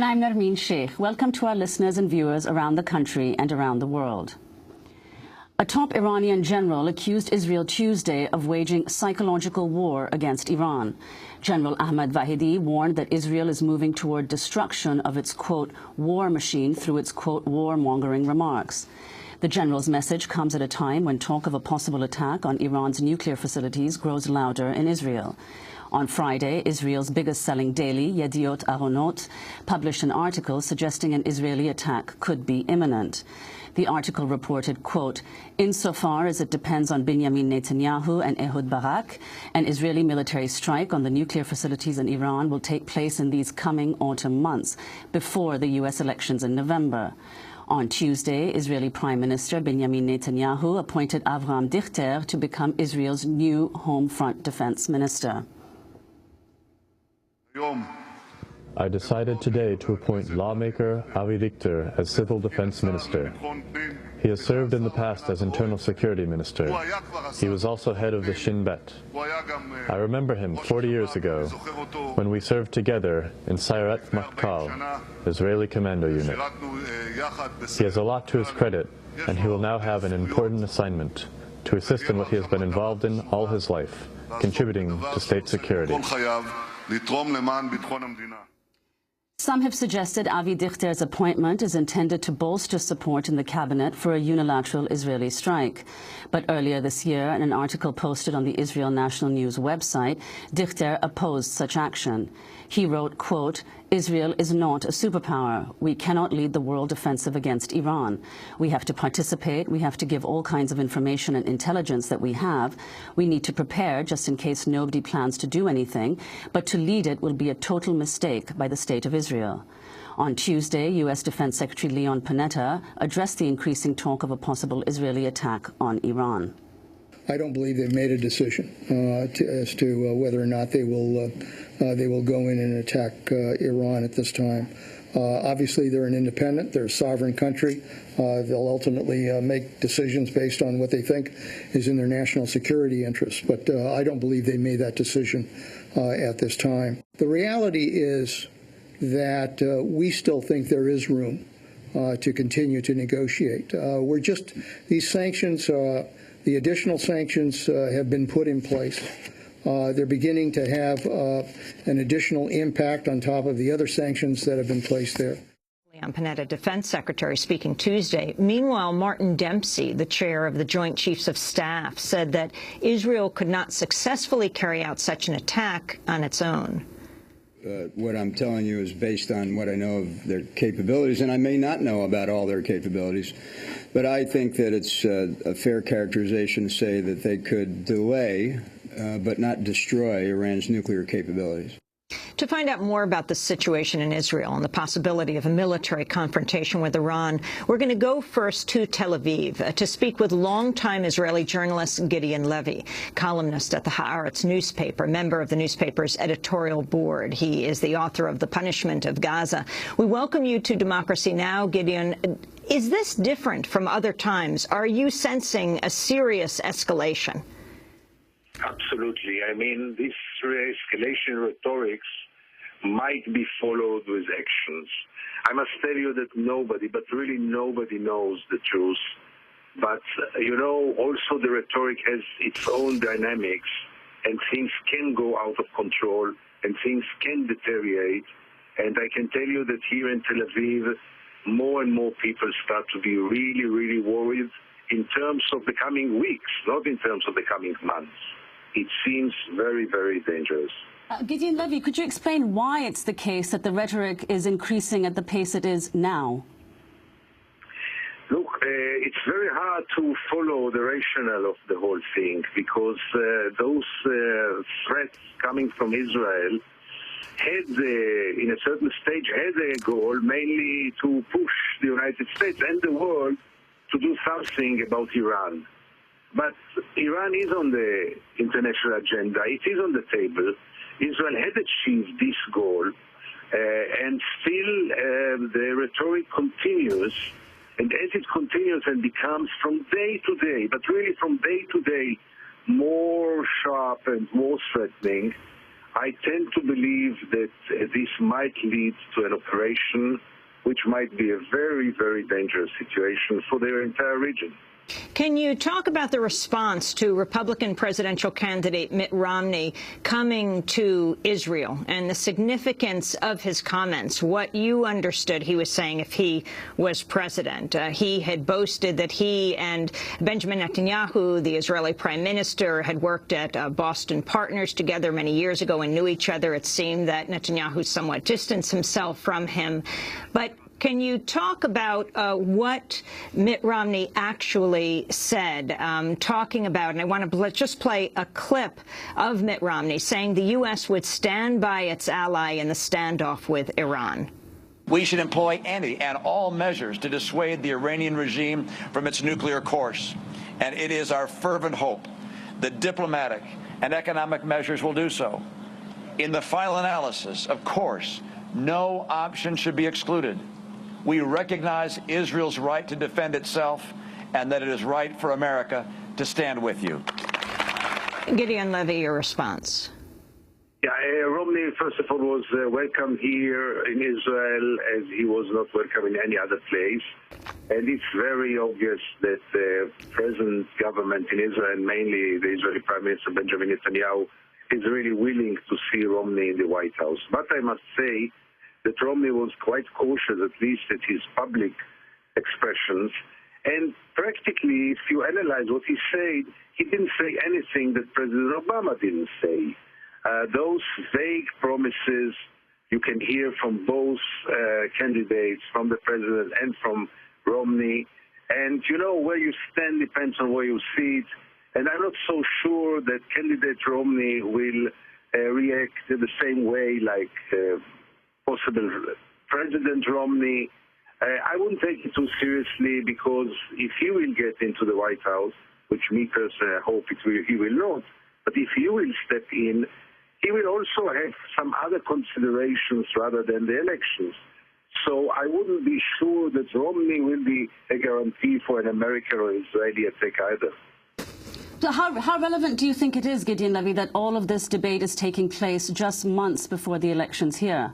And I'm Narmeen Sheikh. Welcome to our listeners and viewers around the country and around the world. A top Iranian general accused Israel Tuesday of waging psychological war against Iran. General Ahmad Vahidi warned that Israel is moving toward destruction of its, quote, war machine through its, quote, warmongering remarks. The general's message comes at a time when talk of a possible attack on Iran's nuclear facilities grows louder in Israel. On Friday, Israel's biggest-selling daily, Yedioth Ahronoth, published an article suggesting an Israeli attack could be imminent. The article reported, quote, "Insofar as it depends on Binyamin Netanyahu and Ehud Barak, an Israeli military strike on the nuclear facilities in Iran will take place in these coming autumn months, before the U.S. elections in November." On Tuesday, Israeli Prime Minister Binyamin Netanyahu appointed Avram Dichter to become Israel's new Home Front Defense Minister. I decided today to appoint lawmaker Avi Dichter as Civil Defense Minister. He has served in the past as Internal Security Minister. He was also head of the Shin Bet. I remember him 40 years ago when we served together in Sayeret Matkal, Israeli Commando Unit. He has a lot to his credit, and he will now have an important assignment to assist in what he has been involved in all his life, contributing to state security. Some have suggested Avi Dichter's appointment is intended to bolster support in the cabinet for a unilateral Israeli strike. But earlier this year, in an article posted on the Israel National News website, Dichter opposed such action. He wrote, quote, "Israel is not a superpower. We cannot lead the world offensive against Iran. We have to participate. We have to give all kinds of information and intelligence that we have. We need to prepare just in case nobody plans to do anything. But to lead it will be a total mistake by the state of Israel." On Tuesday, U.S. Defense Secretary Leon Panetta addressed the increasing talk of a possible Israeli attack on Iran. I don't believe they've made a decision as to whether or not they will go in and attack Iran at this time. Obviously, they're an independent, they're a sovereign country. They'll ultimately make decisions based on what they think is in their national security interests. But I don't believe they made that decision at this time. The reality is that we still think there is room to continue to negotiate. These sanctions, the additional sanctions have been put in place. They're beginning to have an additional impact on top of the other sanctions that have been placed there. Leon Panetta, Defense Secretary, speaking Tuesday. Meanwhile, Martin Dempsey, the chair of the Joint Chiefs of Staff, said that Israel could not successfully carry out such an attack on its own. What I'm telling you is based on what I know of their capabilities, and I may not know about all their capabilities, but I think that it's a fair characterization to say that they could delay, but not destroy, Iran's nuclear capabilities. To find out more about the situation in Israel and the possibility of a military confrontation with Iran, we're going to go first to Tel Aviv to speak with longtime Israeli journalist Gideon Levy, columnist at the Haaretz newspaper, member of the newspaper's editorial board. He is the author of The Punishment of Gaza. We welcome you to Democracy Now!, Gideon. Is this different from other times? Are you sensing a serious escalation? Absolutely. I mean, this escalation rhetoric might be followed with actions. I must tell you that nobody, but really nobody knows the truth. But, you know, also the rhetoric has its own dynamics, and things can go out of control, and things can deteriorate. And I can tell you that here in Tel Aviv, more and more people start to be really, really worried in terms of the coming weeks, not in terms of the coming months. It seems very, very dangerous. Gideon Levy, could you explain why it's the case that the rhetoric is increasing at the pace it is now? Look, it's very hard to follow the rationale of the whole thing because those threats coming from Israel had, in a certain stage, had a goal mainly to push the United States and the world to do something about Iran. But Iran is on the international agenda. It is on the table. Israel had achieved this goal, and still the rhetoric continues. And as it continues and becomes from day to day, but really from day to day, more sharp and more threatening, I tend to believe that this might lead to an operation which might be a very, very dangerous situation for their entire region. Can you talk about the response to Republican presidential candidate Mitt Romney coming to Israel and the significance of his comments, what you understood he was saying if he was president? He had boasted that he and Benjamin Netanyahu, the Israeli prime minister, had worked at Boston Partners together many years ago and knew each other. It seemed that Netanyahu somewhat distanced himself from him. But can you talk about what Mitt Romney actually said, talking about, and I want to just play a clip of Mitt Romney saying the U.S. would stand by its ally in the standoff with Iran. We should employ any and all measures to dissuade the Iranian regime from its nuclear course. And it is our fervent hope that diplomatic and economic measures will do so. In the final analysis, of course, no option should be excluded. We recognize Israel's right to defend itself and that it is right for America to stand with you. Gideon Levy, your response. Yeah, Romney, first of all, was welcome here in Israel as he was not welcome in any other place. And it's very obvious that the present government in Israel, mainly the Israeli Prime Minister Benjamin Netanyahu, is really willing to see Romney in the White House. But I must say that Romney was quite cautious, at least at his public expressions. And practically, if you analyze what he said, he didn't say anything that President Obama didn't say. Those vague promises you can hear from both candidates, from the president and from Romney. And, you know, where you stand depends on where you sit. And I'm not so sure that candidate Romney will react the same way like possible President Romney. I wouldn't take it too seriously, because if he will get into the White House, which me personally hope he will not, but if he will step in, he will also have some other considerations rather than the elections. So I wouldn't be sure that Romney will be a guarantee for an American or Israeli attack either. So how relevant do you think it is, Gideon Levy, that all of this debate is taking place just months before the elections here?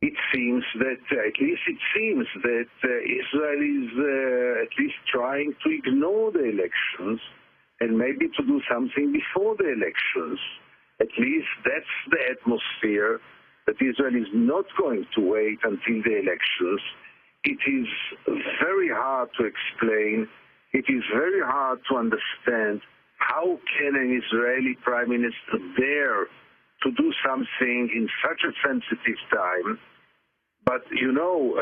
It seems that, Israel is at least trying to ignore the elections and maybe to do something before the elections. At least that's the atmosphere, that Israel is not going to wait until the elections. It is very hard to explain. It is very hard to understand how can an Israeli prime minister dare to do something in such a sensitive time. But, you know,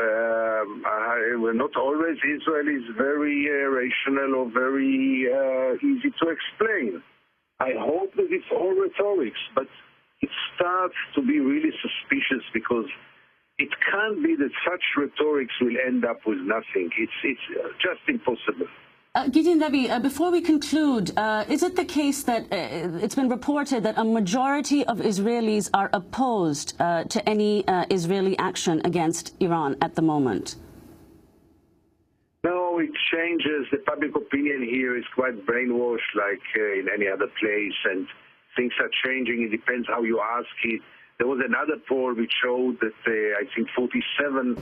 not always Israel is very rational or very easy to explain. I hope that it's all rhetorics, but it starts to be really suspicious, because it can't be that such rhetorics will end up with nothing. It's just impossible. Gideon Levy, before we conclude, is it the case that it's been reported that a majority of Israelis are opposed to any Israeli action against Iran at the moment? No, it changes. The public opinion here is quite brainwashed, like in any other place, and things are changing. It depends how you ask it. There was another poll which showed that I think 47%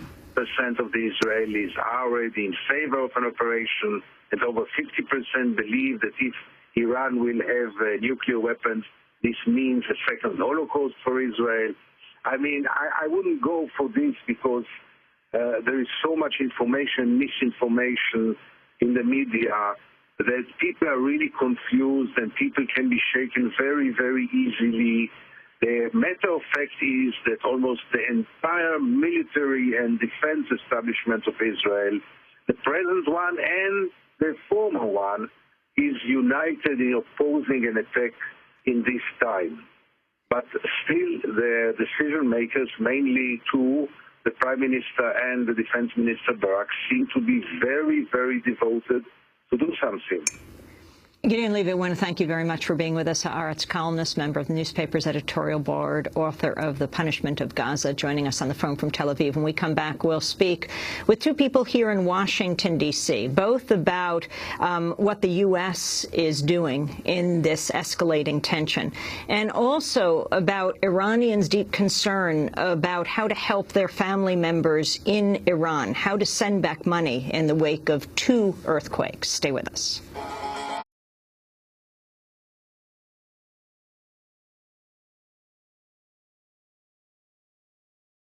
of the Israelis are already in favor of an operation, and over 50% believe that if Iran will have nuclear weapons, this means a second Holocaust for Israel. I mean, I wouldn't go for this, because there is so much information, misinformation in the media, that people are really confused and people can be shaken very, very easily. The matter of fact is that almost the entire military and defense establishment of Israel, the present one and the former one, is united in opposing an attack in this time. But still, the decision makers, mainly two, the Prime Minister and the Defense Minister Barak, seem to be very, very devoted to do something. Gideon Levy, I want to thank you very much for being with us. Haaretz columnist, member of the newspaper's editorial board, author of The Punishment of Gaza, joining us on the phone from Tel Aviv. When we come back, we'll speak with two people here in Washington, D.C., both about what the U.S. is doing in this escalating tension, and also about Iranians' deep concern about how to help their family members in Iran, how to send back money in the wake of two earthquakes. Stay with us.